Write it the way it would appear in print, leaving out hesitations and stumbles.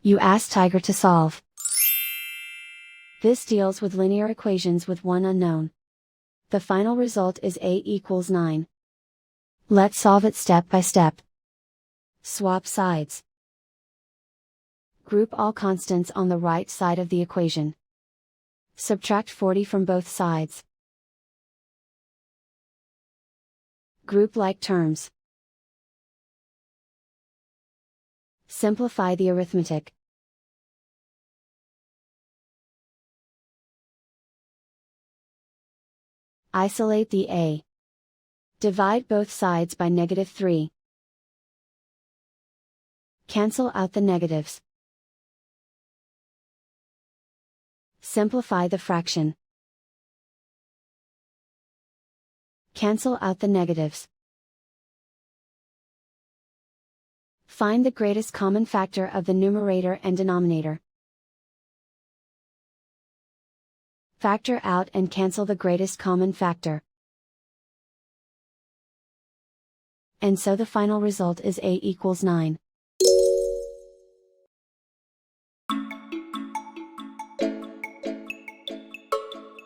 You ask Tiger to solve. This deals with linear equations with one unknown. The final result is a equals 9. Let's solve it step by step. Swap sides. Group all constants on the right side of the equation. Subtract 40 from both sides. Group like terms. Simplify the arithmetic. Isolate the a. Divide both sides by -3. Cancel out the negatives. Simplify the fraction. Cancel out the negatives. Find the greatest common factor of the numerator and denominator. Factor out and cancel the greatest common factor. And so the final result is a equals 9.